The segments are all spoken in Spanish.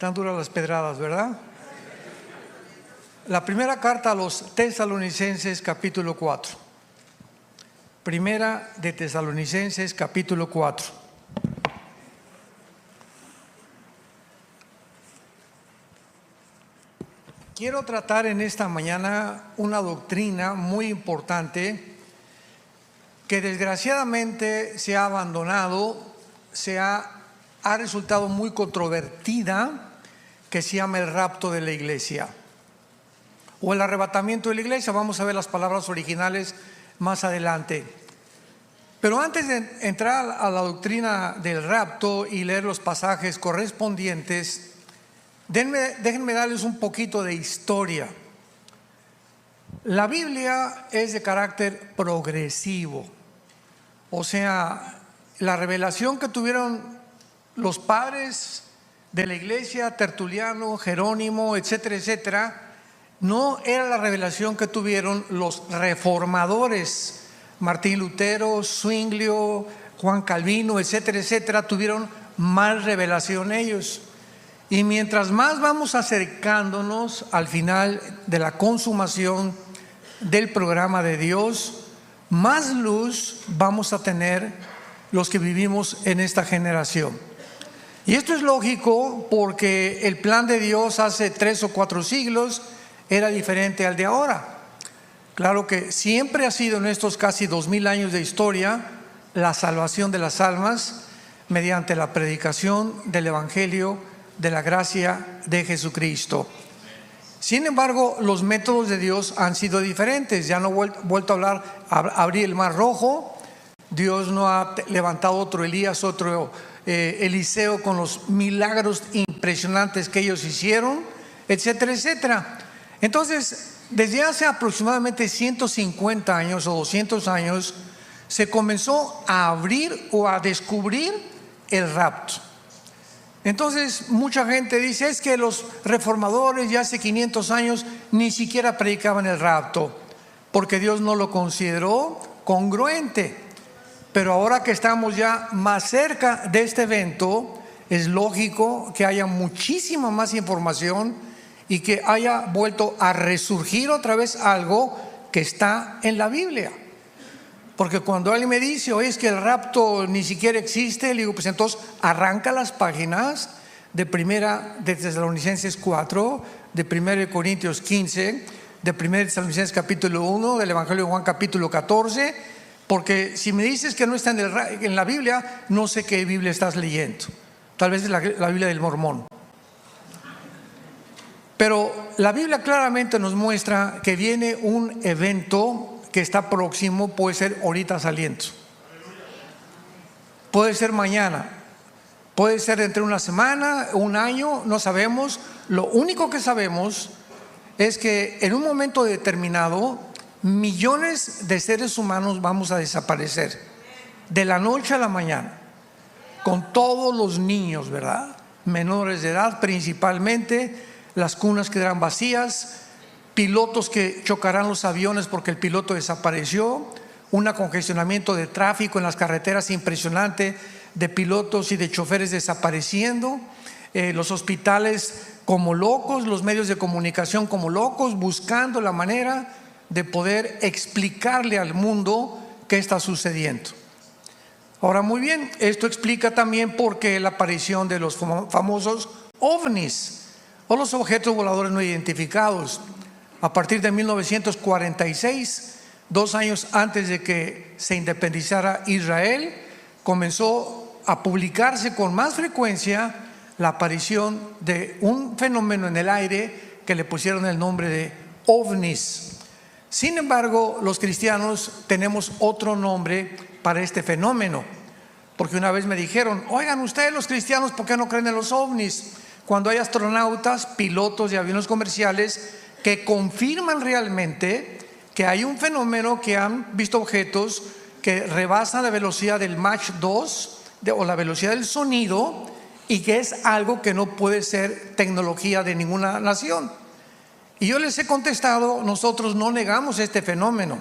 Tan duras las pedradas, ¿verdad? La primera carta a los Tesalonicenses, capítulo 4. Primera de Tesalonicenses, capítulo 4. Quiero tratar en esta mañana una doctrina muy importante que desgraciadamente se ha abandonado, ha resultado muy controvertida, que se llama el rapto de la iglesia o el arrebatamiento de la iglesia. Vamos a ver las palabras originales más adelante. Pero antes de entrar a la doctrina del rapto y leer los pasajes correspondientes, déjenme darles un poquito de historia. La Biblia es de carácter progresivo, o sea, la revelación que tuvieron los padres de la iglesia, Tertuliano, Jerónimo, etcétera, etcétera, no era la revelación que tuvieron los reformadores, Martín Lutero, Zwinglio, Juan Calvino, etcétera, etcétera. Tuvieron más revelación ellos. Y mientras más vamos acercándonos al final de la consumación del programa de Dios, más luz vamos a tener los que vivimos en esta generación. Y esto es lógico porque el plan de Dios hace 3 o 4 siglos era diferente al de ahora. Claro que siempre ha sido en estos casi 2000 años de historia la salvación de las almas mediante la predicación del Evangelio de la gracia de Jesucristo. Sin embargo, los métodos de Dios han sido diferentes. Ya no he vuelto a hablar, abrir el mar rojo. Dios no ha levantado otro Elías, otro Eliseo con los milagros impresionantes que ellos hicieron, etcétera, etcétera. Entonces, desde hace aproximadamente 150 años o 200 años, se comenzó a abrir o a descubrir el rapto. Entonces, mucha gente dice, es que los reformadores ya hace 500 años ni siquiera predicaban el rapto, porque Dios no lo consideró congruente. Pero ahora que estamos ya más cerca de este evento, es lógico que haya muchísima más información y que haya vuelto a resurgir otra vez algo que está en la Biblia. Porque cuando alguien me dice, oye, es que el rapto ni siquiera existe, le digo, pues entonces arranca las páginas de primera de Tesalonicenses 4, de 1 Corintios 15, de 1 Tesalonicenses capítulo 1, del Evangelio de Juan capítulo 14, porque si me dices que no está en la Biblia, no sé qué Biblia estás leyendo. Tal vez es la Biblia del Mormón. Pero la Biblia claramente nos muestra que viene un evento que está próximo. Puede ser ahorita saliendo, puede ser mañana, puede ser entre una semana, un año, no sabemos. Lo único que sabemos es que en un momento determinado millones de seres humanos vamos a desaparecer de la noche a la mañana, con todos los niños, ¿verdad? Menores de edad principalmente. Las cunas quedarán vacías, pilotos que chocarán los aviones porque el piloto desapareció, un congestionamiento de tráfico en las carreteras impresionante, de pilotos y de choferes desapareciendo, los hospitales como locos, los medios de comunicación como locos, buscando la manera de poder explicarle al mundo qué está sucediendo. Ahora, muy bien, esto explica también por qué la aparición de los famosos ovnis o los objetos voladores no identificados. A partir de 1946, 2 años antes de que se independizara Israel, comenzó a publicarse con más frecuencia la aparición de un fenómeno en el aire que le pusieron el nombre de ovnis. Sin embargo, los cristianos tenemos otro nombre para este fenómeno, porque una vez me dijeron, oigan, ustedes los cristianos, ¿por qué no creen en los ovnis? Cuando hay astronautas, pilotos de aviones comerciales que confirman realmente que hay un fenómeno, que han visto objetos que rebasan la velocidad del Mach 2 o la velocidad del sonido, y que es algo que no puede ser tecnología de ninguna nación. Y yo les he contestado, nosotros no negamos este fenómeno.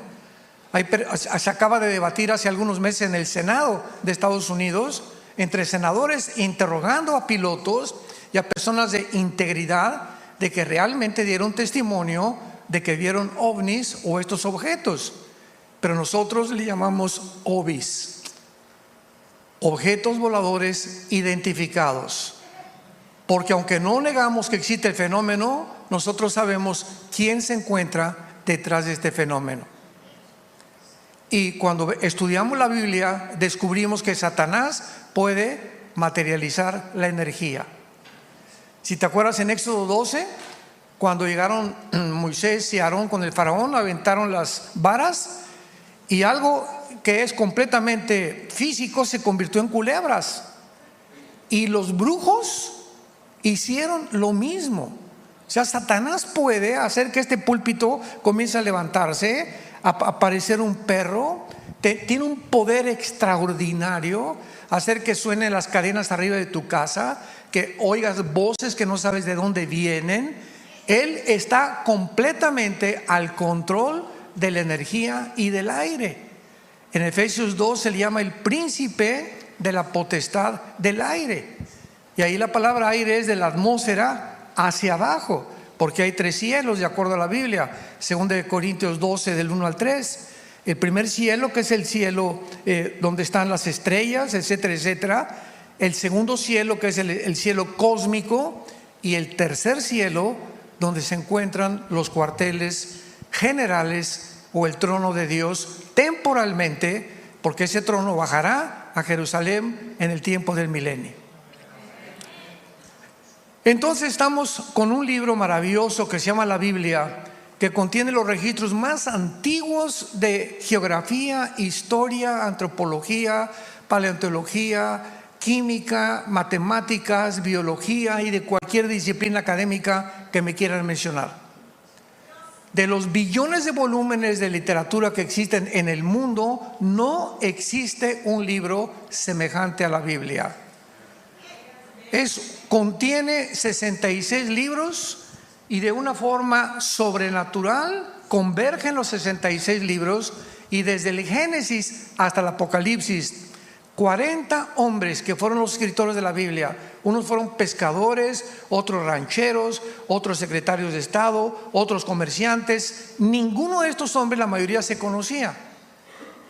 Se acaba de debatir hace algunos meses en el Senado de Estados Unidos, entre senadores interrogando a pilotos y a personas de integridad de que realmente dieron testimonio de que vieron ovnis o estos objetos. Pero nosotros le llamamos OVIs, objetos voladores identificados. Porque aunque no negamos que existe el fenómeno, nosotros sabemos quién se encuentra detrás de este fenómeno. Y cuando estudiamos la Biblia, descubrimos que Satanás puede materializar la energía. Si te acuerdas, en Éxodo 12, cuando llegaron Moisés y Aarón con el faraón, aventaron las varas y algo que es completamente físico se convirtió en culebras. Y los brujos hicieron lo mismo. O sea, Satanás puede hacer que este púlpito comience a levantarse, a aparecer un perro. Tiene un poder extraordinario, hacer que suenen las cadenas arriba de tu casa, que oigas voces que no sabes de dónde vienen. Él está completamente al control de la energía y del aire. En Efesios 2 se le llama el príncipe de la potestad del aire. Y ahí la palabra aire es de la atmósfera hacia abajo, porque hay 3 cielos de acuerdo a la Biblia. 2 Corintios 12 del 1 al 3. El primer cielo, que es el cielo donde están las estrellas, etcétera, etcétera. El segundo cielo, que es el cielo cósmico. Y el tercer cielo, donde se encuentran los cuarteles generales o el trono de Dios temporalmente, porque ese trono bajará a Jerusalén en el tiempo del milenio. Entonces estamos con un libro maravilloso que se llama la Biblia, que contiene los registros más antiguos de geografía, historia, antropología, paleontología, química, matemáticas, biología y de cualquier disciplina académica que me quieran mencionar. De los billones de volúmenes de literatura que existen en el mundo, no existe un libro semejante a la Biblia. Contiene 66 libros y de una forma sobrenatural convergen los 66 libros, y desde el Génesis hasta el Apocalipsis 40 hombres que fueron los escritores de la Biblia. Unos fueron pescadores, otros rancheros, otros secretarios de Estado, otros comerciantes. Ninguno de estos hombres, la mayoría, se conocía.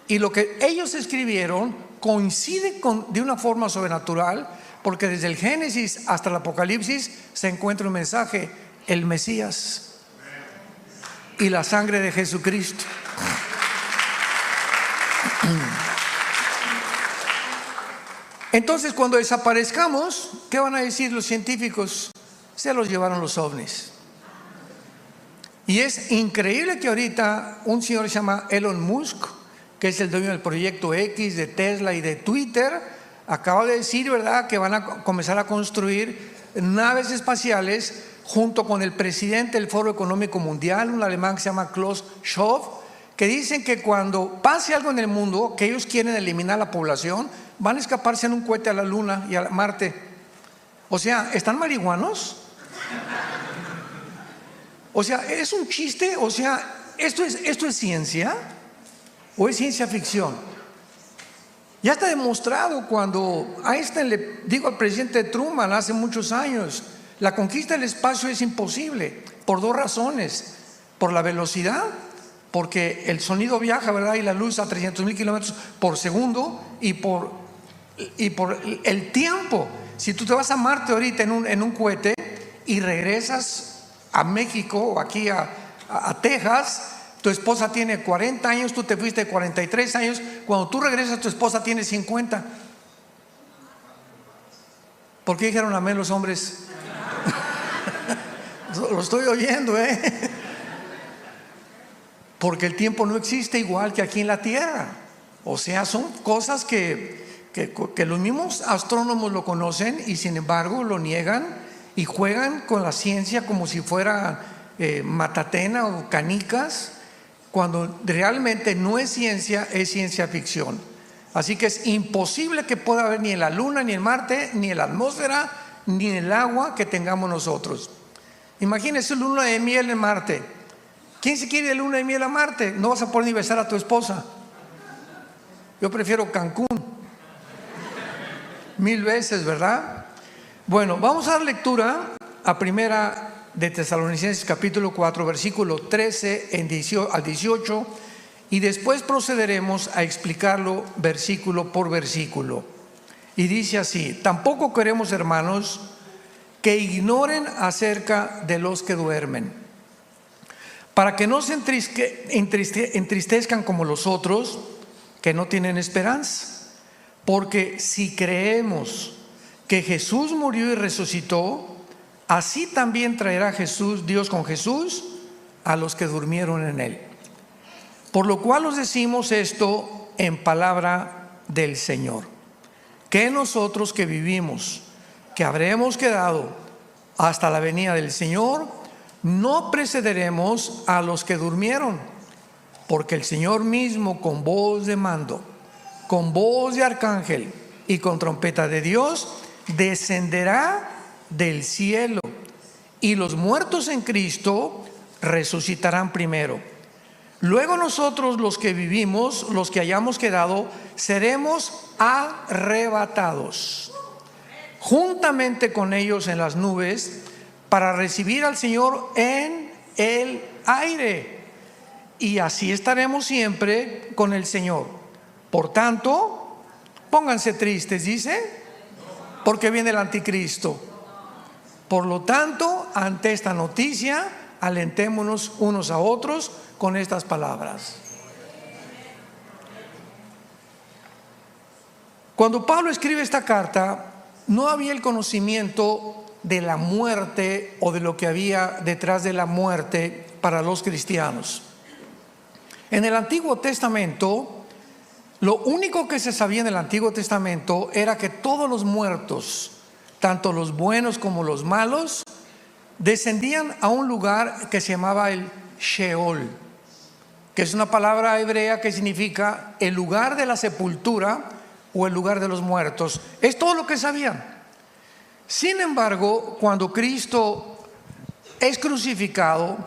Y lo que ellos escribieron coincide de una forma sobrenatural, porque desde el Génesis hasta el Apocalipsis se encuentra un mensaje: el Mesías y la sangre de Jesucristo. Entonces, cuando desaparezcamos, ¿qué van a decir los científicos? Se los llevaron los ovnis. Y es increíble que ahorita un señor se llama Elon Musk, que es el dueño del proyecto X, de Tesla y de Twitter, acaba de decir, ¿verdad?, que van a comenzar a construir naves espaciales junto con el presidente del Foro Económico Mundial, un alemán que se llama Klaus Schwab, que dicen que cuando pase algo en el mundo, que ellos quieren eliminar la población, van a escaparse en un cohete a la Luna y a Marte. O sea, ¿están marihuanos? O sea, ¿es un chiste? O sea, ¿esto es ciencia o es ciencia ficción? Ya está demostrado. Cuando Einstein le dijo al presidente Truman hace muchos años, la conquista del espacio es imposible por 2 razones: por la velocidad, porque el sonido viaja, ¿verdad?, y la luz a 300,000 kilómetros por segundo, y por el tiempo. Si tú te vas a Marte ahorita en un cohete y regresas a México o aquí a Texas, tu esposa tiene 40 años, tú te fuiste 43 años, cuando tú regresas tu esposa tiene 50. ¿Por qué dijeron amén los hombres? Lo estoy oyendo, porque el tiempo no existe igual que aquí en la tierra. O sea, son cosas que los mismos astrónomos lo conocen y sin embargo lo niegan y juegan con la ciencia como si fuera matatena o canicas, cuando realmente no es ciencia, es ciencia ficción. Así que es imposible que pueda haber ni en la Luna, ni en Marte, ni en la atmósfera, ni en el agua que tengamos nosotros. Imagínense luna de miel en Marte. ¿Quién se quiere de luna de miel a Marte? No vas a poder ni besar a tu esposa. Yo prefiero Cancún 1000 veces, ¿verdad? Bueno, vamos a dar lectura a primera de Tesalonicenses capítulo 4, versículo 13 al 18, y después procederemos a explicarlo versículo por versículo. Y dice así: tampoco queremos, hermanos, que ignoren acerca de los que duermen, para que no se entristezcan como los otros, que no tienen esperanza. Porque si creemos que Jesús murió y resucitó, así también traerá Dios con Jesús a los que durmieron en él. Por lo cual os decimos esto en palabra del Señor, que nosotros que vivimos, que habremos quedado hasta la venida del Señor, no precederemos a los que durmieron, porque el Señor mismo, con voz de mando, con voz de arcángel y con trompeta de Dios, descenderá del cielo, y los muertos en Cristo resucitarán primero. Luego nosotros, los que vivimos, los que hayamos quedado, seremos arrebatados juntamente con ellos en las nubes, para recibir al Señor en el aire, y así estaremos siempre con el Señor. Por tanto, pónganse tristes, dice, porque viene el anticristo. Por lo tanto, ante esta noticia, alentémonos unos a otros con estas palabras. Cuando Pablo escribe esta carta, no había el conocimiento de la muerte o de lo que había detrás de la muerte para los cristianos. En el Antiguo Testamento, lo único que se sabía en el Antiguo Testamento era que todos los muertos, tanto los buenos como los malos, descendían a un lugar que se llamaba el Sheol, que es una palabra hebrea que significa el lugar de la sepultura o el lugar de los muertos. Es todo lo que sabían. Sin embargo, cuando Cristo es crucificado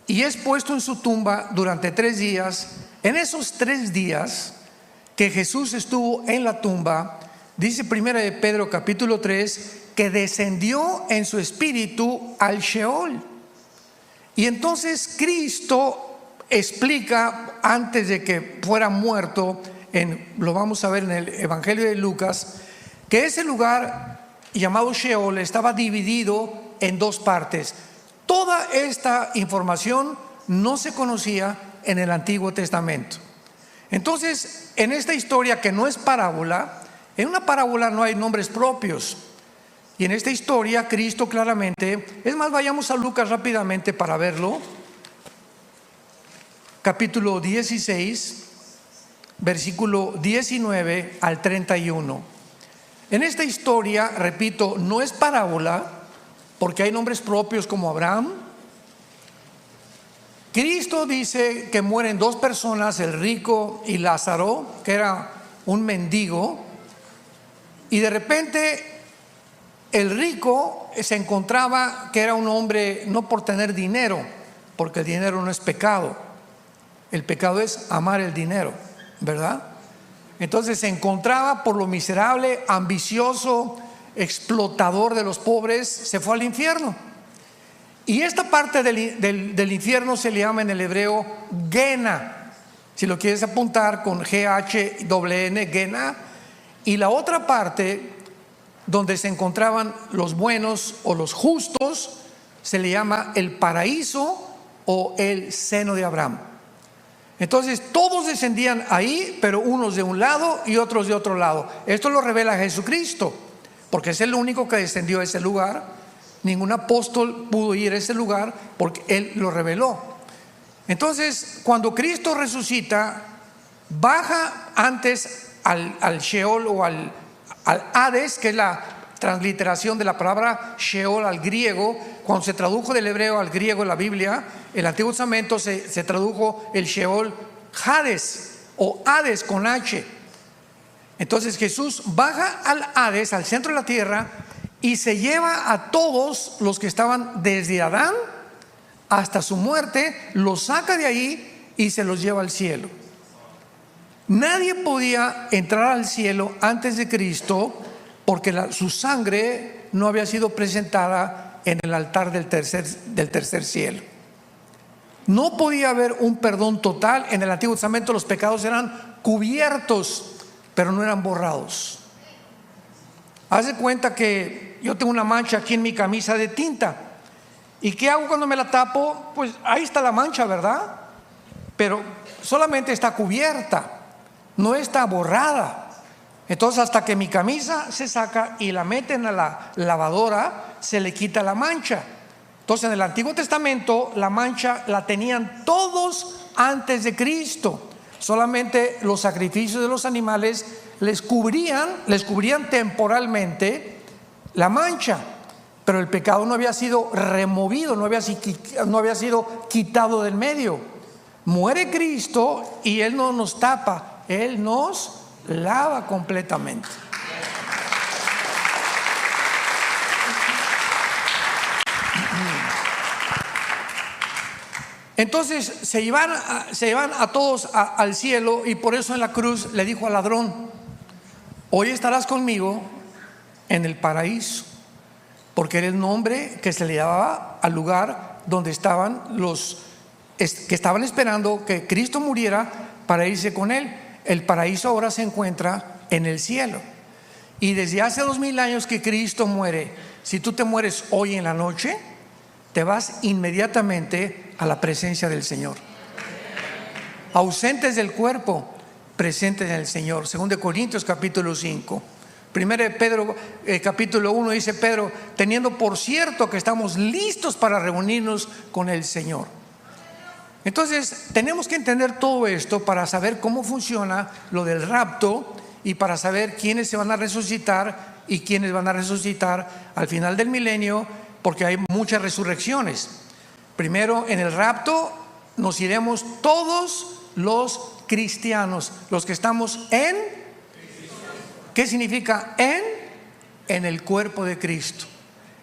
y es puesto en su tumba durante 3 días, en esos 3 días que Jesús estuvo en la tumba, dice primera de Pedro capítulo 3, que descendió en su espíritu al Sheol. Y entonces Cristo explica, antes de que fuera muerto, lo vamos a ver en el Evangelio de Lucas, que ese lugar llamado Sheol estaba dividido en 2 partes. Toda esta información no se conocía en el Antiguo Testamento. Entonces, en esta historia, que no es parábola, en una parábola no hay nombres propios, y en esta historia Cristo claramente, es más, vayamos a Lucas rápidamente para verlo, capítulo 16, versículo 19 al 31. En esta historia, repito, no es parábola, porque hay nombres propios como Abraham. Cristo dice que mueren 2 personas, el rico y Lázaro, que era un mendigo, y de repente el rico se encontraba que era un hombre no por tener dinero, porque el dinero no es pecado, el pecado es amar el dinero, ¿verdad? Entonces se encontraba por lo miserable, ambicioso, explotador de los pobres, se fue al infierno. Y esta parte del infierno se le llama en el hebreo Gena, si lo quieres apuntar con G-H-N, Gena. Y la otra parte, donde se encontraban los buenos o los justos, se le llama el paraíso o el seno de Abraham. Entonces todos descendían ahí, pero unos de un lado y otros de otro lado. Esto lo revela Jesucristo, porque es el único que descendió a ese lugar. Ningún apóstol pudo ir a ese lugar porque Él lo reveló. Entonces, cuando Cristo resucita, baja antes al Sheol o al Hades, que es la transliteración de la palabra Sheol al griego. Cuando se tradujo del hebreo al griego en la Biblia, el Antiguo Testamento se tradujo el Sheol Hades o Hades con H. Entonces Jesús baja al Hades, al centro de la tierra, y se lleva a todos los que estaban desde Adán hasta su muerte, los saca de ahí y se los lleva al cielo. Nadie podía entrar al cielo antes de Cristo, porque su sangre no había sido presentada en el altar del tercer cielo. No podía haber un perdón total. En el Antiguo Testamento los pecados eran cubiertos, pero no eran borrados. Haz de cuenta que yo tengo una mancha aquí en mi camisa de tinta. ¿Y qué hago cuando me la tapo? Pues ahí está la mancha, ¿verdad? Pero solamente está cubierta, no está borrada. Entonces, hasta que mi camisa se saca y la meten a la lavadora, se le quita la mancha. Entonces, en el Antiguo Testamento la mancha la tenían todos antes de Cristo. Solamente los sacrificios de los animales les cubrían temporalmente la mancha, pero el pecado no había sido removido, no había sido quitado del medio. Muere Cristo y Él no nos tapa, Él nos lava completamente. Entonces se llevan a todos al cielo, y por eso en la cruz le dijo al ladrón: hoy estarás conmigo en el paraíso, porque era el nombre que se le daba al lugar donde estaban los que estaban esperando que Cristo muriera para irse con Él. El paraíso ahora se encuentra en el cielo, y desde hace 2000 años que Cristo muere. Si tú te mueres hoy en la noche, te vas inmediatamente a la presencia del Señor. Ausentes del cuerpo, presentes en el Señor. 2 Corintios capítulo 5. 1 Pedro capítulo 1 dice Pedro: teniendo por cierto que estamos listos para reunirnos con el Señor. Entonces tenemos que entender todo esto para saber cómo funciona lo del rapto, y para saber quiénes se van a resucitar y quiénes van a resucitar al final del milenio, porque hay muchas resurrecciones. Primero, en el rapto nos iremos todos los cristianos, los que estamos en. ¿Qué significa en? En el cuerpo de Cristo.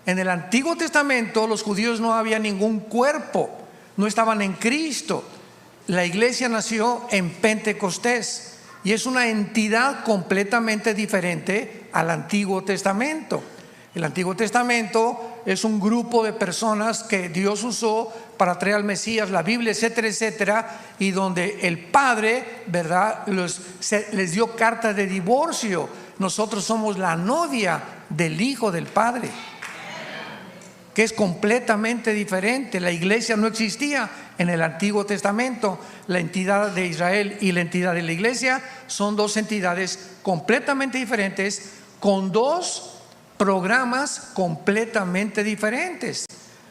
En el Antiguo Testamento los judíos no había ningún cuerpo, no estaban en Cristo. La iglesia nació en Pentecostés y es una entidad completamente diferente al Antiguo Testamento. El Antiguo Testamento es un grupo de personas que Dios usó para traer al Mesías, la Biblia, etcétera, etcétera, y donde el Padre, ¿verdad?, les dio cartas de divorcio. Nosotros somos la novia del Hijo del Padre, que es completamente diferente. La iglesia no existía en el Antiguo Testamento. La entidad de Israel y la entidad de la iglesia son dos entidades completamente diferentes, con dos programas completamente diferentes.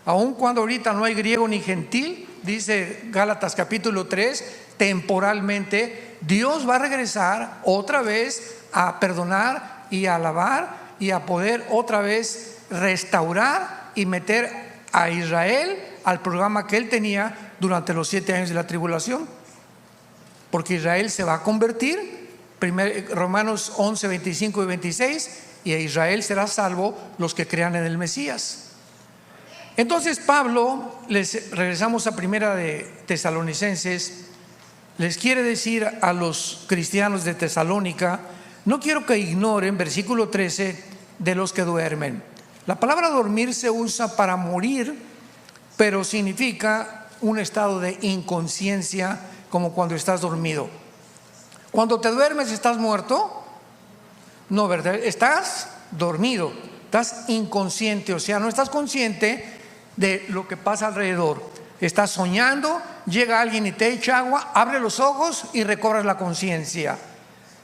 Aun cuando ahorita no hay griego ni gentil, dice Gálatas capítulo 3, temporalmente Dios va a regresar otra vez a perdonar y a alabar y a poder otra vez restaurar y meter a Israel al programa que Él tenía durante los 7 años de la tribulación, porque Israel se va a convertir. Romanos 11, 25 y 26, y a Israel será salvo los que crean en el Mesías. Entonces Pablo, regresamos a Primera de Tesalonicenses, les quiere decir a los cristianos de Tesalónica: no quiero que ignoren, versículo 13, de los que duermen. La palabra dormir se usa para morir, pero significa un estado de inconsciencia, como cuando estás dormido. Cuando te duermes, ¿estás muerto? No, ¿verdad? Estás dormido, estás inconsciente, o sea, no estás consciente de lo que pasa alrededor. Estás soñando, llega alguien y te echa agua, abre los ojos y recobras la conciencia.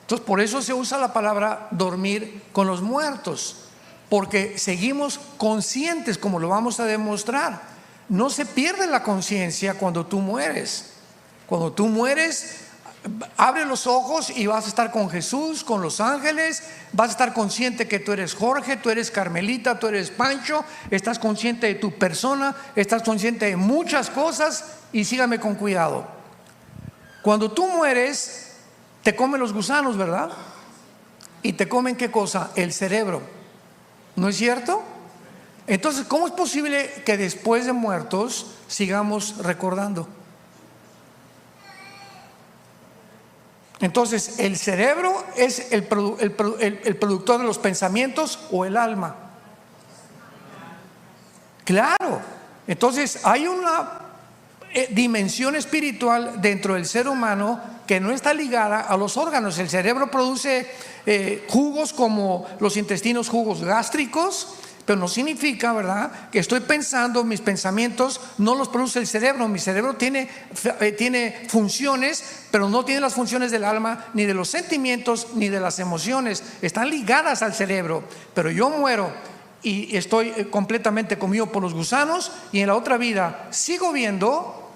Entonces, por eso se usa la palabra dormir con los muertos, porque seguimos conscientes, como lo vamos a demostrar. No se pierde la conciencia cuando tú mueres. Cuando tú mueres, abre los ojos y vas a estar con Jesús, con los ángeles. Vas a estar consciente que tú eres Jorge, tú eres Carmelita, tú eres Pancho. Estás consciente de tu persona, estás consciente de muchas cosas. Y sígame con cuidado: cuando tú mueres, te comen los gusanos, ¿verdad? Y te comen, ¿qué cosa? El cerebro, ¿no es cierto? Entonces, ¿cómo es posible que después de muertos sigamos recordando? Entonces, el cerebro es el productor de los pensamientos, o el alma. Claro. Entonces hay una dimensión espiritual dentro del ser humano que no está ligada a los órganos. El cerebro produce jugos como los intestinos, jugos gástricos, pero no significa, ¿verdad?, que estoy pensando, mis pensamientos no los produce el cerebro. Mi cerebro tiene funciones, pero no tiene las funciones del alma, ni de los sentimientos, ni de las emociones. Están ligadas al cerebro, pero yo muero y estoy completamente comido por los gusanos, y en la otra vida sigo viendo,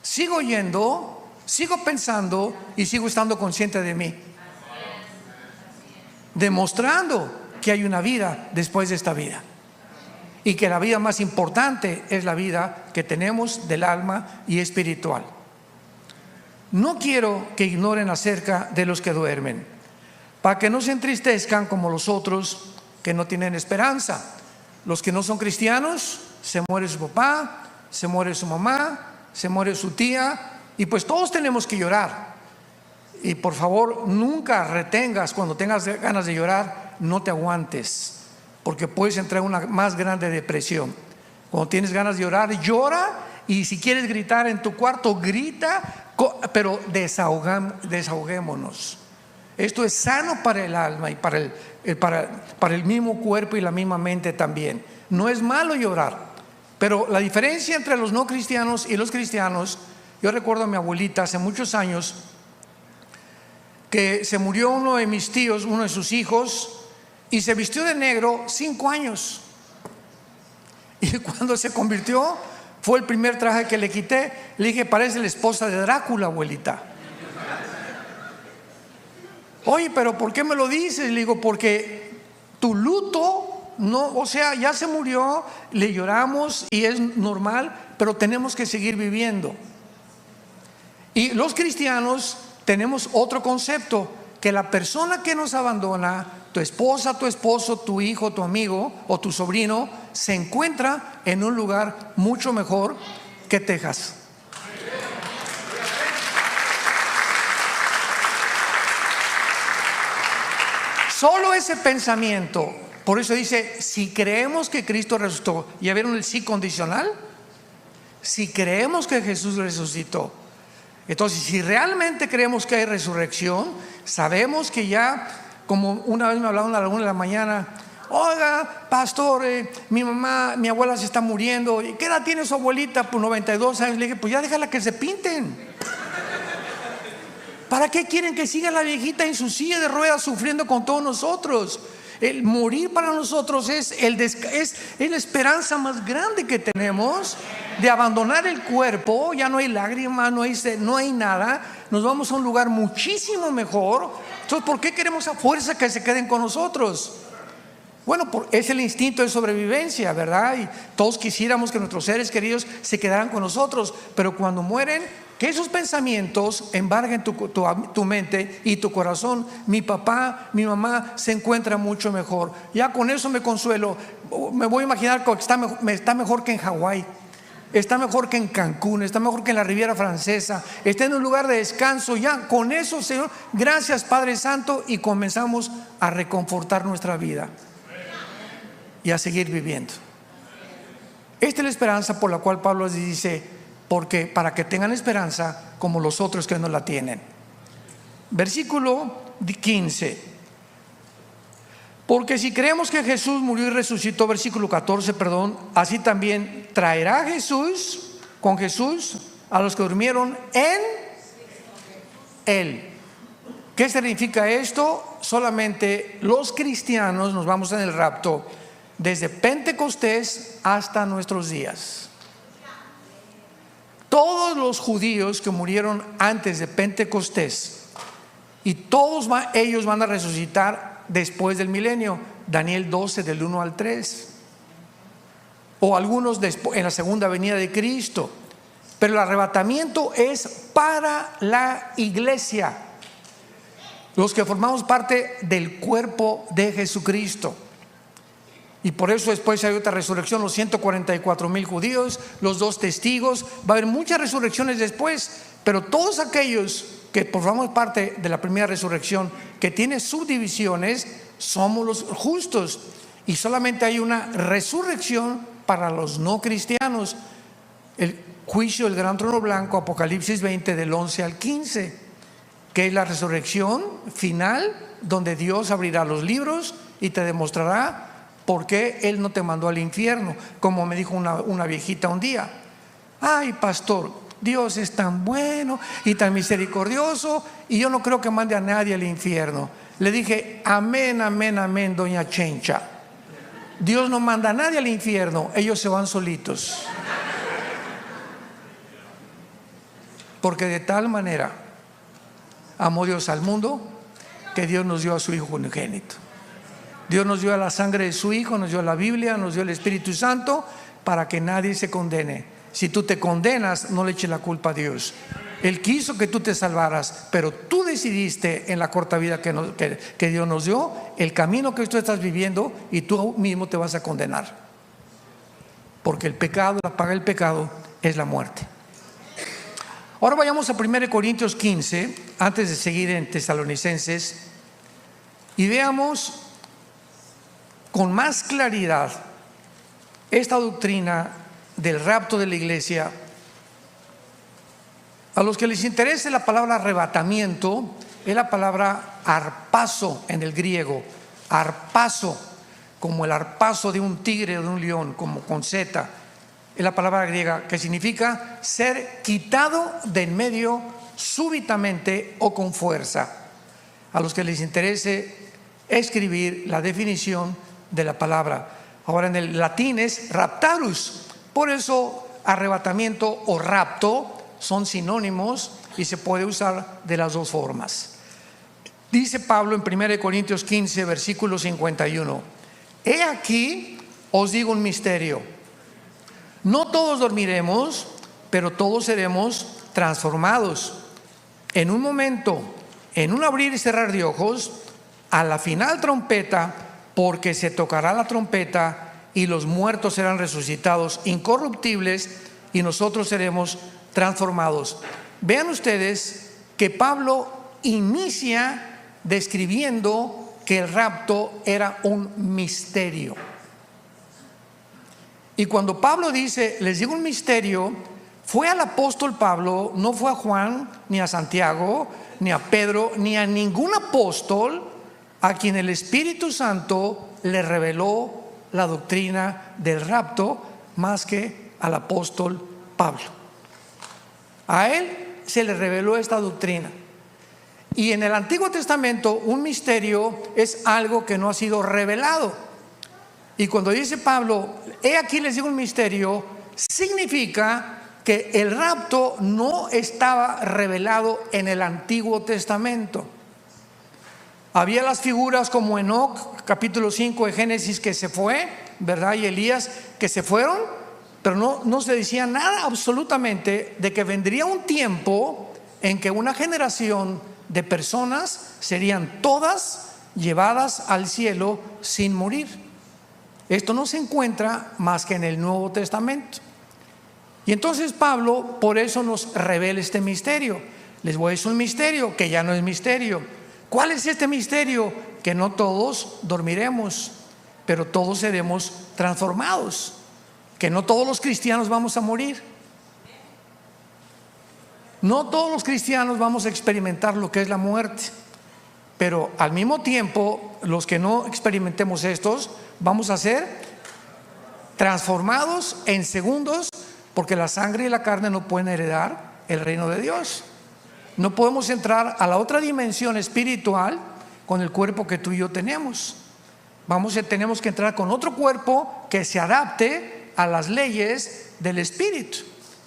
sigo oyendo, sigo pensando y sigo estando consciente de mí, demostrando que hay una vida después de esta vida, y que la vida más importante es la vida que tenemos del alma y espiritual. No quiero que ignoren acerca de los que duermen, para que no se entristezcan como los otros que no tienen esperanza. Los que no son cristianos, se muere su papá, se muere su mamá, se muere su tía, y pues todos tenemos que llorar. Y por favor, nunca retengas. Cuando tengas ganas de llorar, no te aguantes, porque puedes entrar en una más grande depresión. Cuando tienes ganas de llorar, llora, y si quieres gritar en tu cuarto, grita, pero desahoguémonos. Esto es sano para el alma y para el mismo cuerpo y la misma mente también. No es malo llorar, pero la diferencia entre los no cristianos y los cristianos, yo recuerdo a mi abuelita hace muchos años, que se murió uno de mis tíos, uno de sus hijos, y se vistió de negro 5 años. Y cuando se convirtió, fue el primer traje que le quité. Le dije: parece la esposa de Drácula, abuelita. Oye, pero ¿por qué me lo dices? Le digo: porque tu luto, no, o sea, ya se murió, le lloramos y es normal, pero tenemos que seguir viviendo. Y los cristianos tenemos otro concepto, que la persona que nos abandona, tu esposa, tu esposo, tu hijo, tu amigo o tu sobrino, se encuentra en un lugar mucho mejor que Texas. Solo ese pensamiento. Por eso dice: si creemos que Cristo resucitó. ¿Ya vieron el sí condicional? Si creemos que Jesús resucitó. Entonces, si realmente creemos que hay resurrección, sabemos que ya, como una vez me hablaron a la 1 de la mañana: oiga, pastor, mi mamá, mi abuela se está muriendo. ¿Y qué edad tiene su abuelita? Pues 92 años. Le dije: pues ya déjala que se pinten. ¿Para qué quieren que siga la viejita en su silla de ruedas sufriendo con todos nosotros? El morir para nosotros es la esperanza más grande que tenemos de abandonar el cuerpo. Ya no hay lágrimas, no hay nada. Nos vamos a un lugar muchísimo mejor. Entonces, ¿por qué queremos a fuerza que se queden con nosotros? Bueno, es el instinto de sobrevivencia, ¿verdad? Y todos quisiéramos que nuestros seres queridos se quedaran con nosotros, pero cuando mueren, que esos pensamientos embarguen tu mente y tu corazón. Mi papá, mi mamá se encuentra mucho mejor. Ya con eso me consuelo. Me voy a imaginar que está mejor que en Hawái, está mejor que en Cancún, está mejor que en la Riviera Francesa, está en un lugar de descanso. Ya con eso, Señor, gracias Padre Santo, y comenzamos a reconfortar nuestra vida y a seguir viviendo. Esta es la esperanza por la cual Pablo dice: porque para que tengan esperanza como los otros que no la tienen. Versículo 15. Porque si creemos que Jesús murió y resucitó, versículo 14, perdón, así también traerá con Jesús a los que durmieron en Él. ¿Qué significa esto? Solamente los cristianos nos vamos en el rapto desde Pentecostés hasta nuestros días. Todos los judíos que murieron antes de Pentecostés, y todos ellos van a resucitar después del milenio. Daniel 12 del 1 al 3. O algunos en la segunda venida de Cristo. Pero el arrebatamiento es para la iglesia, los que formamos parte del cuerpo de Jesucristo. Y por eso después hay otra resurrección, los 144,000 judíos, los 2 testigos. Va a haber muchas resurrecciones después, pero todos aquellos que formamos parte de la primera resurrección, que tiene subdivisiones, somos los justos. Y solamente hay una resurrección para los no cristianos. El juicio del gran trono blanco, Apocalipsis 20 del 11 al 15, que es la resurrección final, donde Dios abrirá los libros y te demostrará por qué Él no te mandó al infierno. Como me dijo una viejita un día: ay, pastor, Dios es tan bueno y tan misericordioso, y yo no creo que mande a nadie al infierno. Le dije: amén, amén, amén, doña Chencha. Dios no manda a nadie al infierno, ellos se van solitos. Porque de tal manera amó Dios al mundo, que Dios nos dio a su Hijo unigénito. Dios nos dio a la sangre de su Hijo, nos dio la Biblia, nos dio el Espíritu Santo, para que nadie se condene. Si tú te condenas, no le eches la culpa a Dios. Él quiso que tú te salvaras, pero tú decidiste en la corta vida que Dios nos dio, el camino que tú estás viviendo, y tú mismo te vas a condenar. Porque el pecado, la paga del pecado es la muerte. Ahora vayamos a 1 Corintios 15, antes de seguir en Tesalonicenses, y veamos con más claridad esta doctrina del rapto de la iglesia. A los que les interese la palabra arrebatamiento, es la palabra arpazo en el griego. Arpazo, como el arpazo de un tigre o de un león, como con Z. Es la palabra griega que significa ser quitado de en medio súbitamente o con fuerza. A los que les interese escribir la definición de la palabra. Ahora en el latín es raptarus. Por eso arrebatamiento o rapto son sinónimos y se puede usar de las dos formas. Dice Pablo en 1 Corintios 15, versículo 51: he aquí os digo un misterio. No todos dormiremos, pero todos seremos transformados. En un momento, en un abrir y cerrar de ojos, a la final trompeta, porque se tocará la trompeta y los muertos serán resucitados incorruptibles y nosotros seremos transformados. Vean ustedes que Pablo inicia describiendo que el rapto era un misterio. Y cuando Pablo dice, les digo un misterio, fue al apóstol Pablo, no fue a Juan, ni a Santiago, ni a Pedro, ni a ningún apóstol a quien el Espíritu Santo le reveló la doctrina del rapto, más que al apóstol Pablo. A él se le reveló esta doctrina. Y en el Antiguo Testamento un misterio es algo que no ha sido revelado. Y cuando dice Pablo, he aquí les digo un misterio, significa que el rapto no estaba revelado en el Antiguo Testamento. Había las figuras como Enoc, capítulo 5 de Génesis, que se fue, ¿verdad? Y Elías, que se fueron, pero no se decía nada absolutamente de que vendría un tiempo en que una generación de personas serían todas llevadas al cielo sin morir. Esto no se encuentra más que en el Nuevo Testamento. Y entonces Pablo por eso nos revela este misterio. Les voy a decir un misterio que ya no es misterio. ¿Cuál es este misterio? Que no todos dormiremos, pero todos seremos transformados. Que no todos los cristianos vamos a morir. No todos los cristianos vamos a experimentar lo que es la muerte. Pero al mismo tiempo, los que no experimentemos estos, vamos a ser transformados en segundos, porque la sangre y la carne no pueden heredar el reino de Dios. No podemos entrar a la otra dimensión espiritual con el cuerpo que tú y yo tenemos. Tenemos que entrar con otro cuerpo que se adapte a las leyes del espíritu,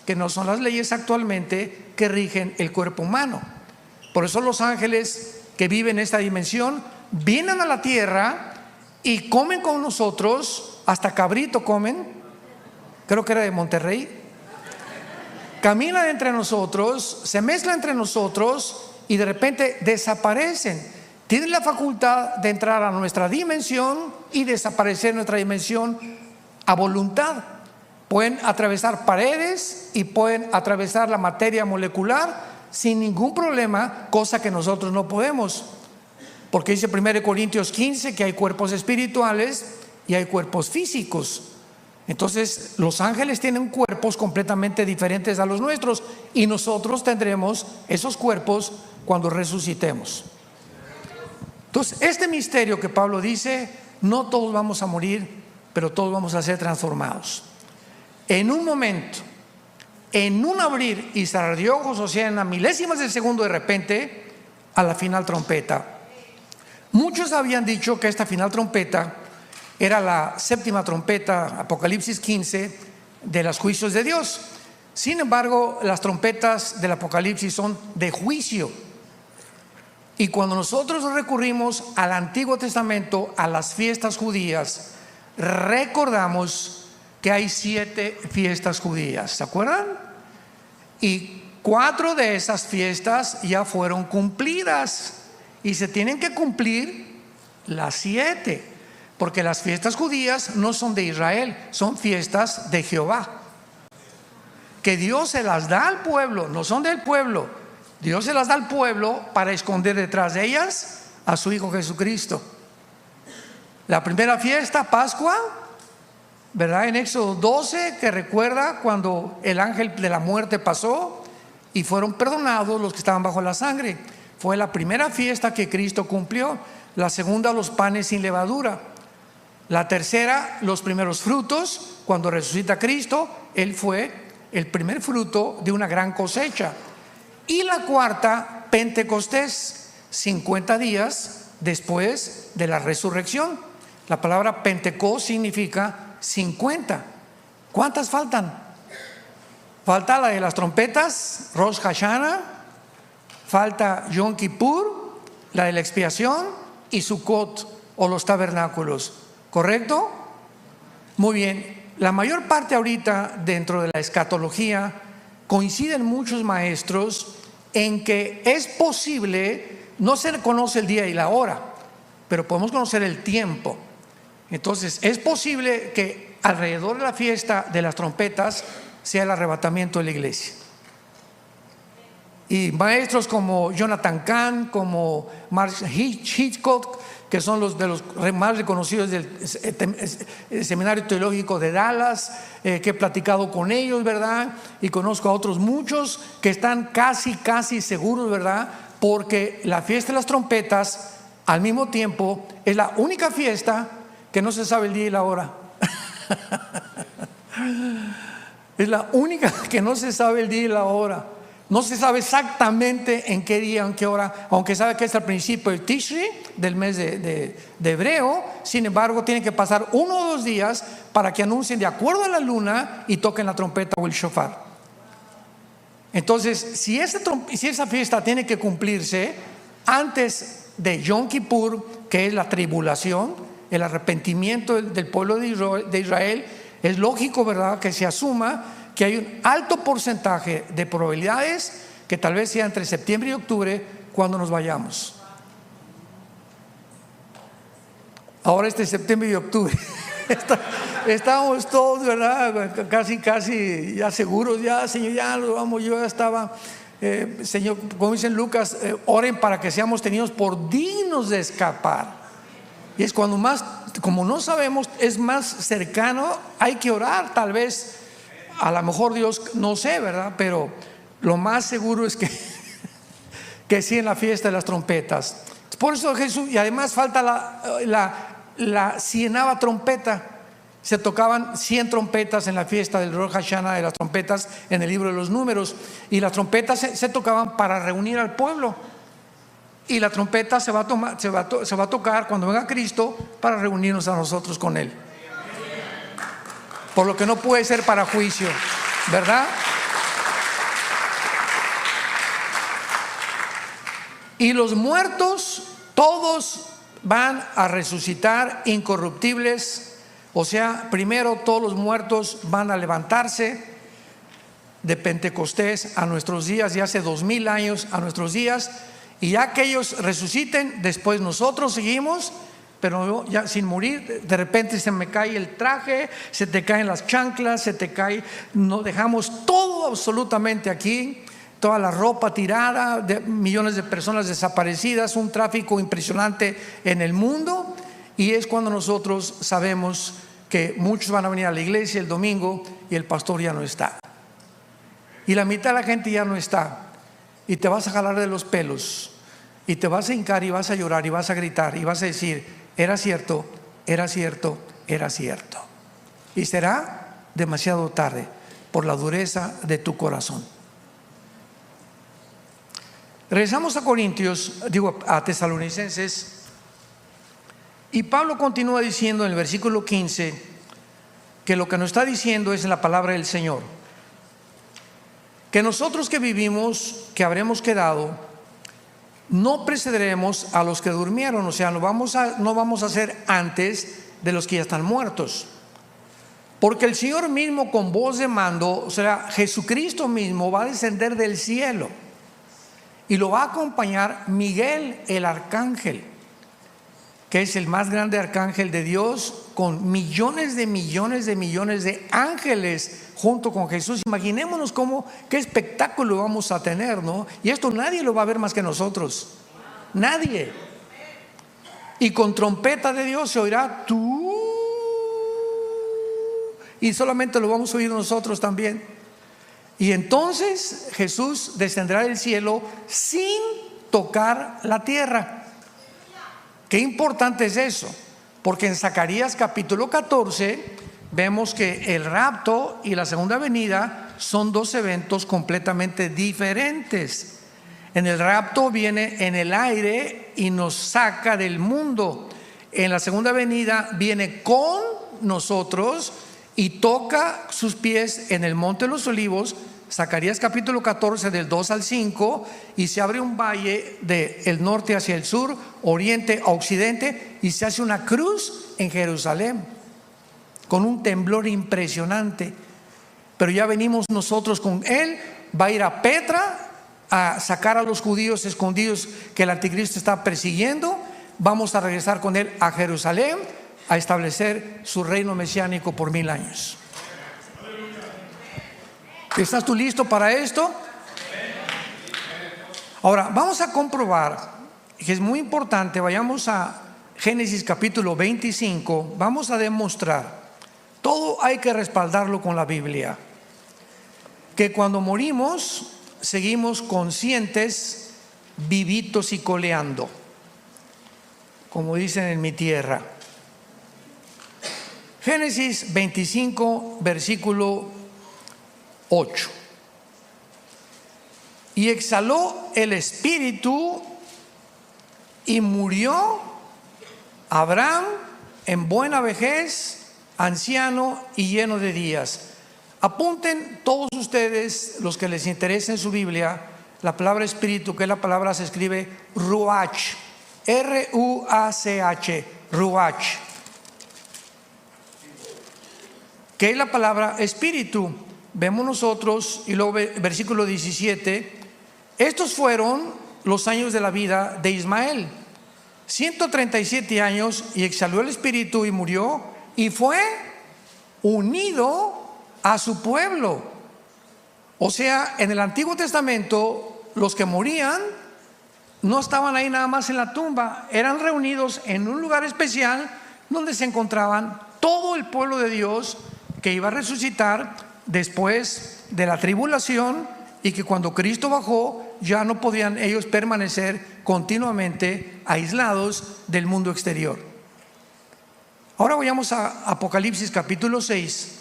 que no son las leyes actualmente que rigen el cuerpo humano. Por eso los ángeles que viven en esta dimensión vienen a la tierra y comen con nosotros, hasta cabrito comen, creo que era de Monterrey. Caminan entre nosotros, se mezclan entre nosotros y de repente desaparecen. Tienen la facultad de entrar a nuestra dimensión y desaparecer en nuestra dimensión a voluntad. Pueden atravesar paredes y pueden atravesar la materia molecular sin ningún problema, cosa que nosotros no podemos. Porque dice 1 Corintios 15 que hay cuerpos espirituales y hay cuerpos físicos. Entonces los ángeles tienen cuerpos completamente diferentes a los nuestros, y nosotros tendremos esos cuerpos cuando resucitemos. Entonces este misterio que Pablo dice, no todos vamos a morir, pero todos vamos a ser transformados. En un momento, en un abrir y cerrar de ojos, o sea, en las milésimas de segundo, de repente, a la final trompeta. Muchos habían dicho que esta final trompeta era la séptima trompeta, Apocalipsis 15, de los juicios de Dios. Sin embargo, las trompetas del Apocalipsis son de juicio. Y cuando nosotros recurrimos al Antiguo Testamento, a las fiestas judías, recordamos que hay 7 fiestas judías, ¿se acuerdan? Y 4 de esas fiestas ya fueron cumplidas, y se tienen que cumplir las 7, porque las fiestas judías no son de Israel, son fiestas de Jehová, que Dios se las da al pueblo, no son del pueblo. Dios se las da al pueblo para esconder detrás de ellas a su Hijo Jesucristo. La primera fiesta, Pascua, ¿verdad? En Éxodo 12, que recuerda cuando el ángel de la muerte pasó y fueron perdonados los que estaban bajo la sangre. Fue la primera fiesta que Cristo cumplió. La segunda, los panes sin levadura. La tercera, los primeros frutos. Cuando resucita Cristo, Él fue el primer fruto de una gran cosecha. Y la cuarta, Pentecostés, 50 días después de la resurrección. La palabra Pentecostés significa 50. ¿Cuántas faltan? Falta la de las trompetas, Rosh Hashanah, falta Yom Kippur, la de la expiación, y Sukkot, o los tabernáculos, ¿correcto? Muy bien. La mayor parte ahorita dentro de la escatología coinciden muchos maestros en que es posible, no se conoce el día y la hora, pero podemos conocer el tiempo. Entonces es posible que alrededor de la fiesta de las trompetas sea el arrebatamiento de la iglesia. Y maestros como Jonathan Cahn, como Mark Hitchcock, que son los de los más reconocidos del Seminario Teológico de Dallas, que he platicado con ellos, ¿verdad? Y conozco a otros muchos que están casi seguros, ¿verdad? Porque la fiesta de las trompetas al mismo tiempo es la única fiesta que no se sabe el día y la hora. Es la única que no se sabe el día y la hora. No se sabe exactamente en qué día, en qué hora, aunque sabe que es al principio del Tishri, del mes de hebreo. Sin embargo, tiene que pasar 1 o 2 días para que anuncien de acuerdo a la luna y toquen la trompeta o el shofar. Entonces, si esa fiesta tiene que cumplirse antes de Yom Kippur, que es la tribulación, el arrepentimiento del pueblo de Israel, es lógico, ¿verdad?, que se asuma que hay un alto porcentaje de probabilidades que tal vez sea entre septiembre y octubre cuando nos vayamos. Ahora septiembre y octubre estamos todos, ¿verdad?, casi ya seguros, ya Señor, ya lo vamos. Yo ya estaba, Señor, como dice en Lucas, oren para que seamos tenidos por dignos de escapar. Y es cuando más, como no sabemos, es más cercano, hay que orar. Tal vez, a lo mejor Dios, no sé, ¿verdad? Pero lo más seguro es que sí, en la fiesta de las trompetas. Por eso Jesús, y además falta la 100ª trompeta. Se tocaban 100 trompetas en la fiesta del Rosh Hashanah, de las trompetas en el libro de los números. Y las trompetas se tocaban para reunir al pueblo. Y la trompeta se va a tocar cuando venga Cristo para reunirnos a nosotros con Él. Por lo que no puede ser para juicio, ¿verdad? Y los muertos, todos van a resucitar incorruptibles. O sea, primero todos los muertos van a levantarse de Pentecostés a nuestros días, de hace 2000 años a nuestros días. Y ya que ellos resuciten, después nosotros seguimos, pero ya sin morir. De repente se me cae el traje, se te caen las chanclas, se te cae, no dejamos todo absolutamente aquí, toda la ropa tirada, de millones de personas desaparecidas, un tráfico impresionante en el mundo. Y es cuando nosotros sabemos que muchos van a venir a la iglesia el domingo y el pastor ya no está. Y la mitad de la gente ya no está. Y te vas a jalar de los pelos. Y te vas a hincar y vas a llorar y vas a gritar y vas a decir: era cierto, era cierto, era cierto. Y será demasiado tarde por la dureza de tu corazón. Regresamos a Tesalonicenses. Y Pablo continúa diciendo en el versículo 15 que lo que nos está diciendo es la palabra del Señor. Que nosotros que vivimos, que habremos quedado, no precederemos a los que durmieron. O sea, no vamos a ser antes de los que ya están muertos. Porque el Señor mismo con voz de mando, o sea, Jesucristo mismo va a descender del cielo. Y lo va a acompañar Miguel el arcángel, que es el más grande arcángel de Dios, con millones de ángeles junto con Jesús. Imaginémonos qué espectáculo vamos a tener, ¿no? Y esto nadie lo va a ver más que nosotros. Nadie. Y con trompeta de Dios se oirá tú. Y solamente lo vamos a oír nosotros también. Y entonces Jesús descenderá del cielo sin tocar la tierra. Qué importante es eso, porque en Zacarías capítulo 14 vemos que el rapto y la segunda venida son dos eventos completamente diferentes. En el rapto viene en el aire y nos saca del mundo. En la segunda venida viene con nosotros y toca sus pies en el monte de los olivos. Zacarías capítulo 14 del 2 al 5, y se abre un valle del norte hacia el sur, oriente a occidente, y se hace una cruz en Jerusalén con un temblor impresionante. Pero ya venimos nosotros con él. Va a ir a Petra a sacar a los judíos escondidos que el anticristo está persiguiendo. Vamos a regresar con él a Jerusalén a establecer su reino mesiánico por 1000 años. ¿Estás tú listo para esto? Ahora vamos a comprobar que es muy importante. Vayamos a Génesis capítulo 25. Vamos a demostrar, todo hay que respaldarlo con la Biblia, que cuando morimos seguimos conscientes, vivitos y coleando, como dicen en mi tierra. Génesis 25 versículo 8. Y exhaló el espíritu y murió Abraham en buena vejez, anciano y lleno de días. Apunten todos ustedes, los que les interese en su Biblia, la palabra espíritu, que la palabra se escribe ruach, R-U-A-C-H, ruach, que es la palabra espíritu. Vemos nosotros, y luego versículo 17, estos fueron los años de la vida de Ismael, 137 años, y exhaló el espíritu y murió, y fue unido a su pueblo. O sea, en el Antiguo Testamento los que morían no estaban ahí nada más en la tumba, eran reunidos en un lugar especial donde se encontraban todo el pueblo de Dios que iba a resucitar después de la tribulación, y que cuando Cristo bajó ya no podían ellos permanecer continuamente aislados del mundo exterior. Ahora vayamos a Apocalipsis capítulo 6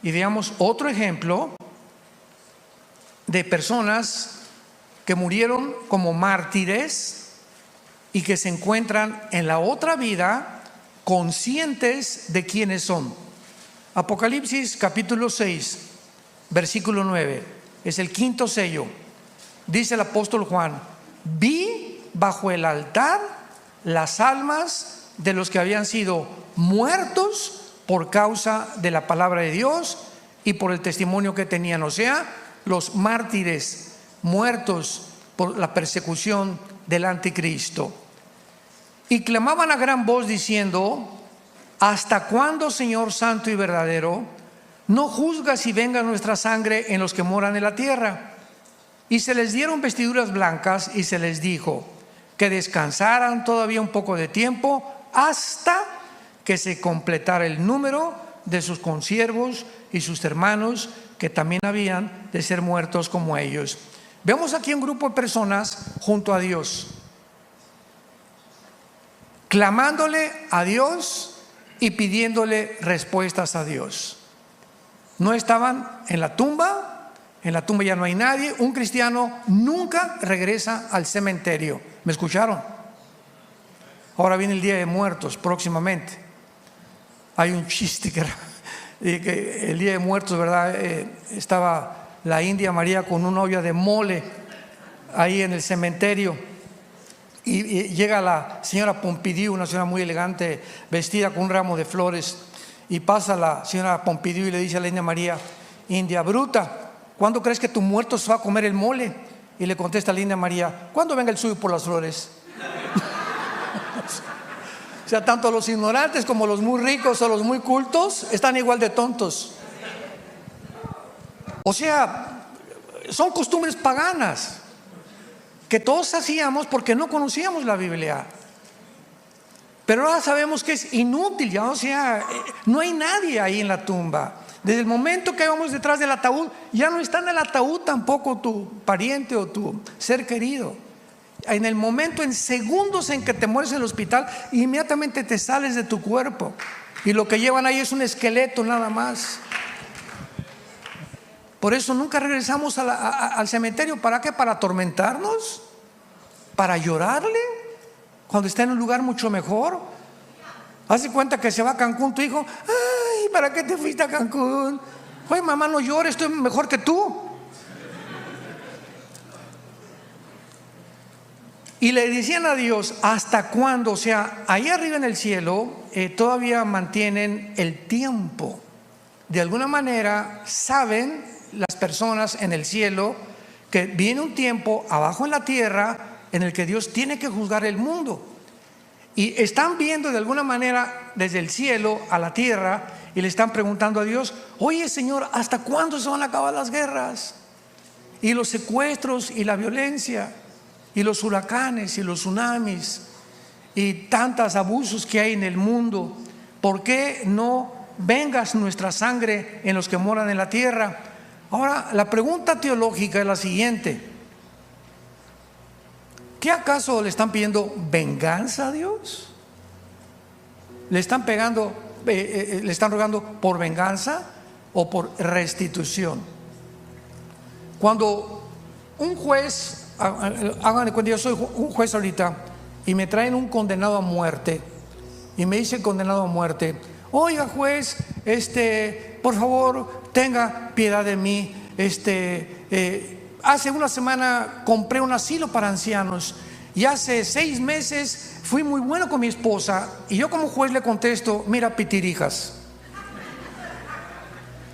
y veamos otro ejemplo de personas que murieron como mártires y que se encuentran en la otra vida conscientes de quiénes son. Apocalipsis capítulo 6 versículo 9, es el quinto sello. Dice el apóstol Juan: vi bajo el altar las almas de los que habían sido muertos por causa de la palabra de Dios y por el testimonio que tenían. O sea, los mártires muertos por la persecución del anticristo. Y clamaban a gran voz diciendo: ¿hasta cuándo, Señor santo y verdadero, no juzgas y venga nuestra sangre en los que moran en la tierra? Y se les dieron vestiduras blancas y se les dijo que descansaran todavía un poco de tiempo hasta que se completara el número de sus consiervos y sus hermanos, que también habían de ser muertos como ellos. Vemos aquí un grupo de personas junto a Dios, clamándole a Dios y pidiéndole respuestas a Dios. No estaban en la tumba ya no hay nadie. Un cristiano nunca regresa al cementerio. ¿Me escucharon? Ahora viene el Día de Muertos próximamente. Hay un chiste que el Día de Muertos, ¿verdad? Estaba la India María con una olla de mole ahí en el cementerio, y llega la señora Pompidou, una señora muy elegante, vestida con un ramo de flores, y pasa la señora Pompidou y le dice a la India María: India bruta, ¿cuándo crees que tu muerto se va a comer el mole? Y le contesta la India María: cuando venga el suyo por las flores. O sea, tanto los ignorantes como los muy ricos o los muy cultos están igual de tontos. O sea, son costumbres paganas que todos hacíamos porque no conocíamos la Biblia. Pero ahora sabemos que es inútil, ya, o sea, no hay nadie ahí en la tumba. Desde el momento que vamos detrás del ataúd, ya no está en el ataúd tampoco tu pariente o tu ser querido. En el momento, en segundos en que te mueres en el hospital, inmediatamente te sales de tu cuerpo, y lo que llevan ahí es un esqueleto nada más. Por eso nunca regresamos al cementerio. ¿Para qué? ¿Para atormentarnos? ¿Para llorarle cuando está en un lugar mucho mejor? Haz de cuenta que se va a Cancún tu hijo: ay, ¿para qué te fuiste a Cancún? Oye, mamá, no llores, estoy mejor que tú. Y le decían a Dios: ¿hasta cuándo? O sea, ahí arriba en el cielo todavía mantienen el tiempo. De alguna manera saben las personas en el cielo que viene un tiempo abajo en la tierra en el que Dios tiene que juzgar el mundo. Y están viendo de alguna manera desde el cielo a la tierra y le están preguntando a Dios: oye, Señor, ¿hasta cuándo se van a acabar las guerras y los secuestros y la violencia y los huracanes y los tsunamis y tantos abusos que hay en el mundo? ¿Por qué no vengas nuestra sangre en los que moran en la tierra? Ahora, la pregunta teológica es la siguiente: ¿qué acaso le están pidiendo venganza a Dios? ¿Le están le están rogando por venganza o por restitución? Cuando un juez, hagan de cuenta, yo soy un juez ahorita, y me traen un condenado a muerte, y me dice el condenado a muerte: oiga, juez, por favor, tenga piedad de mí. Hace una semana compré un asilo para ancianos, y hace 6 meses fui muy bueno con mi esposa, y yo como juez le contesto: mira, pitirijas,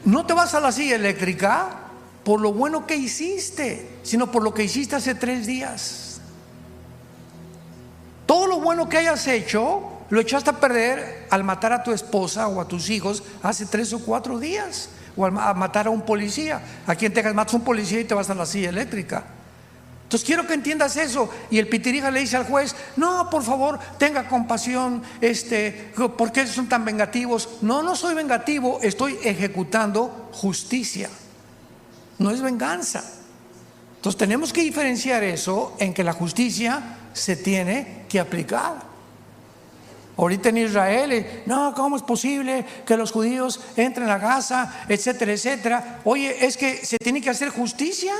no te vas a la silla eléctrica por lo bueno que hiciste, sino por lo que hiciste hace 3 días. Todo lo bueno que hayas hecho lo echaste a perder al matar a tu esposa o a tus hijos hace 3 o 4 días, o al matar a un policía. Aquí en Texas matas a un policía y te vas a la silla eléctrica. Entonces quiero que entiendas eso. Y el pitirija le dice al juez: no, por favor, tenga compasión, ¿por qué son tan vengativos? No, no soy vengativo, estoy ejecutando justicia, no es venganza. Entonces tenemos que diferenciar eso, en que la justicia se tiene que aplicar. Ahorita en Israel, no, ¿cómo es posible que los judíos entren a Gaza, etcétera, etcétera? Oye, es que se tiene que hacer justicia.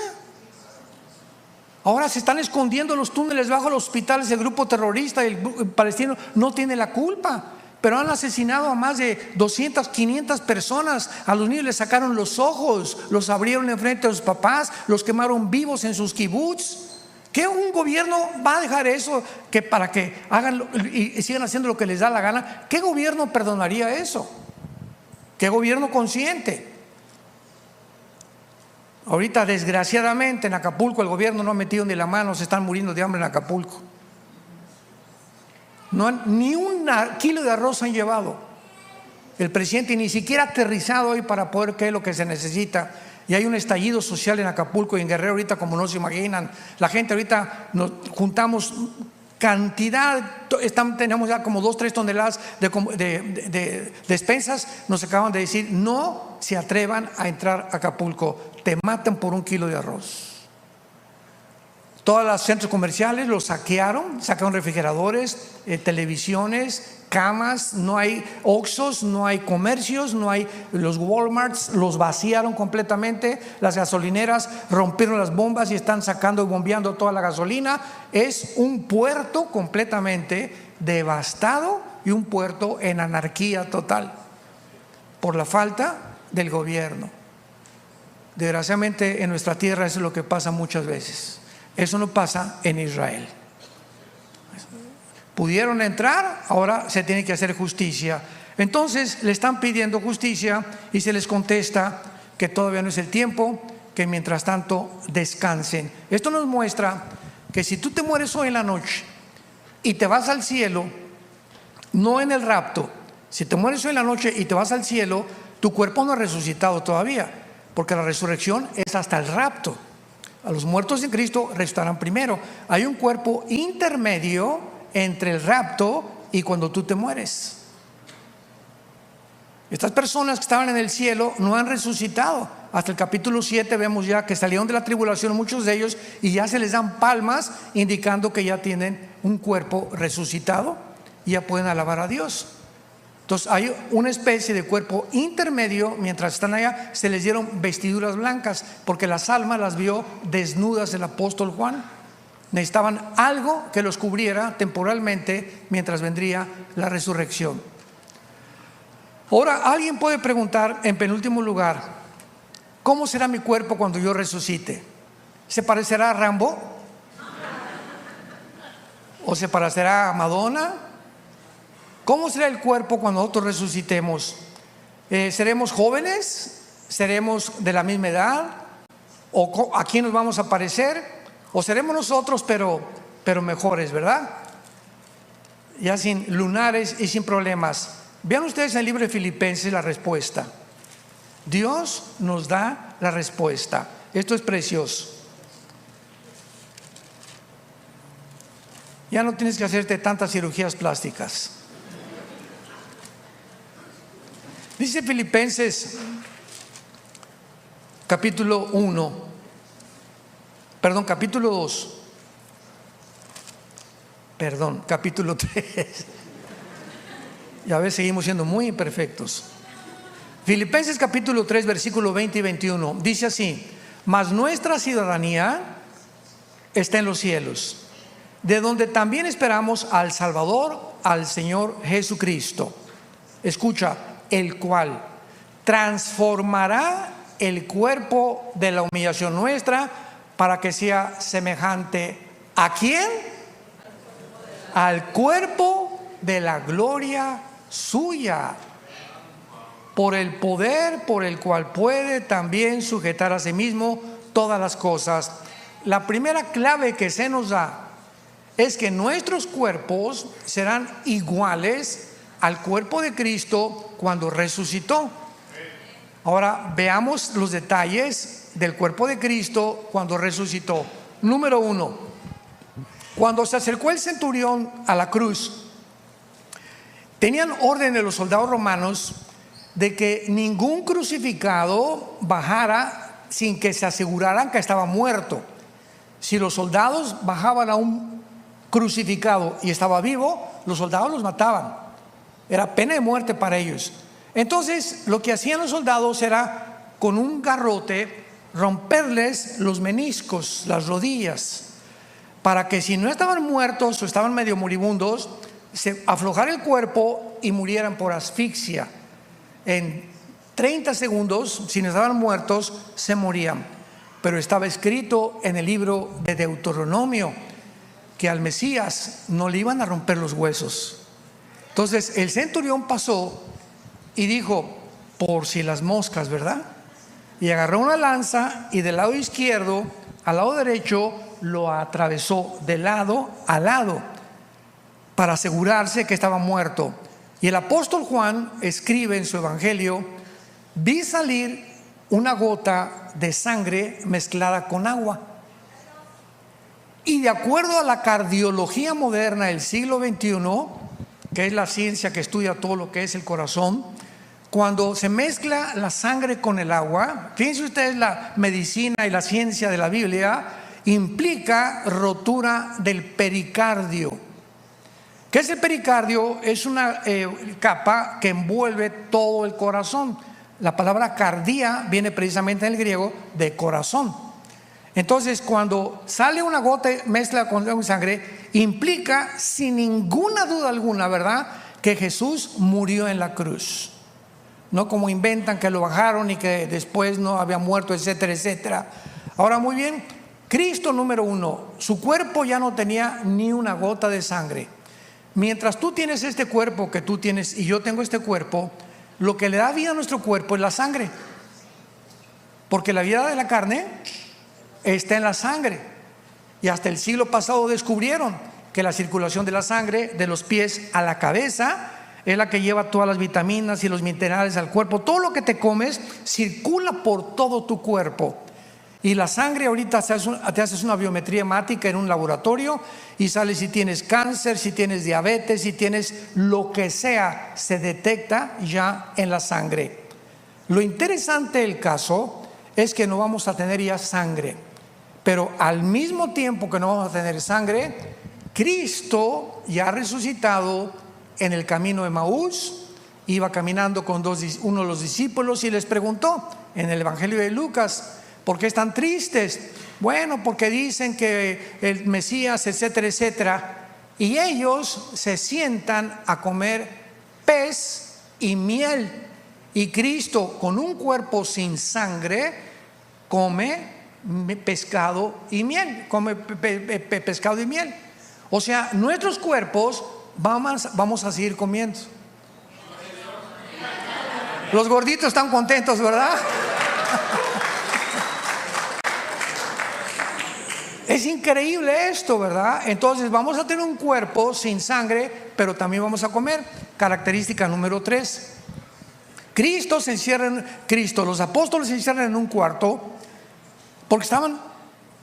Ahora se están escondiendo en los túneles bajo los hospitales. El grupo terrorista, el palestino, no tiene la culpa, pero han asesinado a más de 200, 500 personas. A los niños les sacaron los ojos, los abrieron enfrente de sus papás, los quemaron vivos en sus kibbutz. ¿Qué un gobierno va a dejar eso que para que hagan y sigan haciendo lo que les da la gana? ¿Qué gobierno perdonaría eso? ¿Qué gobierno consciente? Ahorita, desgraciadamente, en Acapulco el gobierno no ha metido ni la mano, se están muriendo de hambre en Acapulco. Ni un kilo de arroz han llevado. El presidente ni siquiera ha aterrizado hoy para poder qué es lo que se necesita. Y hay un estallido social en Acapulco y en Guerrero ahorita como no se imaginan. La gente ahorita nos juntamos cantidad, tenemos ya como 2-3 toneladas de despensas. Nos acaban de decir: no se atrevan a entrar a Acapulco, te matan por 1 kilo de arroz. Todos los centros comerciales los sacaron refrigeradores, televisiones, camas, no hay Oxxos, no hay comercios, no hay los Walmarts, los vaciaron completamente. Las gasolineras rompieron las bombas y están sacando y bombeando toda la gasolina. Es un puerto completamente devastado y un puerto en anarquía total por la falta del gobierno. Desgraciadamente en nuestra tierra eso es lo que pasa muchas veces. Eso no pasa en Israel. Pudieron entrar, ahora se tiene que hacer justicia. Entonces le están pidiendo justicia y se les contesta que todavía no es el tiempo, que mientras tanto descansen. Esto nos muestra que si tú te mueres hoy en la noche y te vas al cielo, no en el rapto, si te mueres hoy en la noche y te vas al cielo, tu cuerpo no ha resucitado todavía, porque la resurrección es hasta el rapto. A los muertos en Cristo resucitarán primero. Hay un cuerpo intermedio entre el rapto y cuando tú te mueres. Estas personas que estaban en el cielo no han resucitado. Hasta el capítulo 7 vemos ya que salieron de la tribulación muchos de ellos y ya se les dan palmas indicando que ya tienen un cuerpo resucitado y ya pueden alabar a Dios. Entonces hay una especie de cuerpo intermedio. Mientras están allá se les dieron vestiduras blancas, porque las almas las vio desnudas el apóstol Juan. Necesitaban algo que los cubriera temporalmente mientras vendría la resurrección. Ahora alguien puede preguntar, en penúltimo lugar: ¿cómo será mi cuerpo cuando yo resucite? ¿Se parecerá a Rambo? ¿O se parecerá a Madonna? ¿Cómo será el cuerpo cuando nosotros resucitemos? ¿Seremos jóvenes? ¿Seremos de la misma edad? ¿O a quién nos vamos a parecer? ¿O seremos nosotros pero mejores, verdad? Ya sin lunares y sin problemas. Vean ustedes en el libro de Filipenses la respuesta. Dios nos da la respuesta. Esto es precioso. Ya no tienes que hacerte tantas cirugías plásticas. Dice Filipenses capítulo 2, capítulo 3. Ya ves, seguimos siendo muy imperfectos. Filipenses capítulo 3, versículo 20 y 21. Dice así: mas nuestra ciudadanía está en los cielos, de donde también esperamos al Salvador, al Señor Jesucristo. Escucha: el cual transformará el cuerpo de la humillación nuestra para que sea semejante ¿a quién? Al cuerpo de la gloria suya, por el poder por el cual puede también sujetar a sí mismo todas las cosas. La primera clave que se nos da es que nuestros cuerpos serán iguales al cuerpo de Cristo cuando resucitó. Ahora veamos los detalles del cuerpo de Cristo cuando resucitó. Número 1, cuando se acercó el centurión a la cruz, tenían orden de los soldados romanos de que ningún crucificado bajara sin que se aseguraran que estaba muerto. Si los soldados bajaban a un crucificado y estaba vivo, los soldados los mataban. Era pena de muerte para ellos. Entonces lo que hacían los soldados era con un garrote romperles los meniscos, las rodillas, para que si no estaban muertos o estaban medio moribundos, se aflojara el cuerpo y murieran por asfixia. En 30 segundos, si no estaban muertos, se morían. Pero estaba escrito en el libro de Deuteronomio que al Mesías no le iban a romper los huesos. Entonces el centurión pasó y dijo: por si las moscas, ¿verdad? Y agarró una lanza y del lado izquierdo al lado derecho lo atravesó de lado a lado para asegurarse que estaba muerto. Y el apóstol Juan escribe en su evangelio: vi salir una gota de sangre mezclada con agua. Y de acuerdo a la cardiología moderna del siglo XXI, que es la ciencia que estudia todo lo que es el corazón, cuando se mezcla la sangre con el agua, fíjense ustedes, la medicina y la ciencia de la Biblia implica rotura del pericardio. ¿Qué es el pericardio? Es una capa que envuelve todo el corazón. La palabra cardia viene precisamente en el griego de corazón. Entonces, cuando sale una gota mezcla con sangre, implica sin ninguna duda alguna, ¿verdad?, que Jesús murió en la cruz. No como inventan que lo bajaron y que después no había muerto, etcétera, etcétera. Ahora, muy bien, Cristo número uno, su cuerpo ya no tenía ni una gota de sangre. Mientras tú tienes este cuerpo que tú tienes y yo tengo este cuerpo, lo que le da vida a nuestro cuerpo es la sangre. Porque la vida de la carne está en la sangre. Y hasta el siglo pasado descubrieron que la circulación de la sangre de los pies a la cabeza es la que lleva todas las vitaminas y los minerales al cuerpo. Todo lo que te comes circula por todo tu cuerpo. Y la sangre ahorita te haces una biometría hemática en un laboratorio y sale si tienes cáncer, si tienes diabetes, si tienes lo que sea, se detecta ya en la sangre. Lo interesante del caso es que no vamos a tener ya sangre, pero al mismo tiempo que no vamos a tener sangre, Cristo ya resucitado en el camino de Maús, iba caminando con uno de los discípulos y les preguntó en el Evangelio de Lucas: ¿por qué están tristes? Bueno, porque dicen que el Mesías, etcétera, etcétera. Y ellos se sientan a comer pez y miel. Y Cristo, con un cuerpo sin sangre, come pescado y miel. Come pescado y miel. O sea, nuestros cuerpos vamos a seguir comiendo. Los gorditos están contentos, ¿verdad? Es increíble esto, ¿verdad? Entonces vamos a tener un cuerpo sin sangre, pero también vamos a comer. Característica número 3. Los apóstoles se encierran en un cuarto porque estaban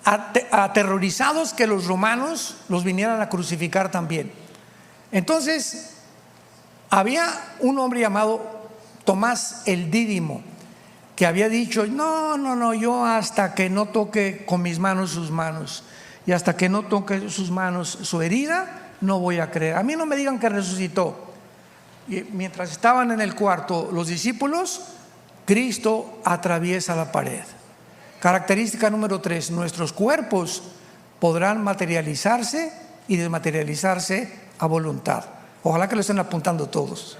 aterrorizados que los romanos los vinieran a crucificar también. Entonces había un hombre llamado Tomás el Dídimo, que había dicho: no, yo hasta que no toque con mis manos sus manos, y hasta que no toque sus manos su herida, no voy a creer. A mí no me digan que resucitó. Y mientras estaban en el cuarto los discípulos, Cristo atraviesa la pared. Característica número 3: nuestros cuerpos podrán materializarse y desmaterializarse a voluntad. Ojalá que lo estén apuntando todos.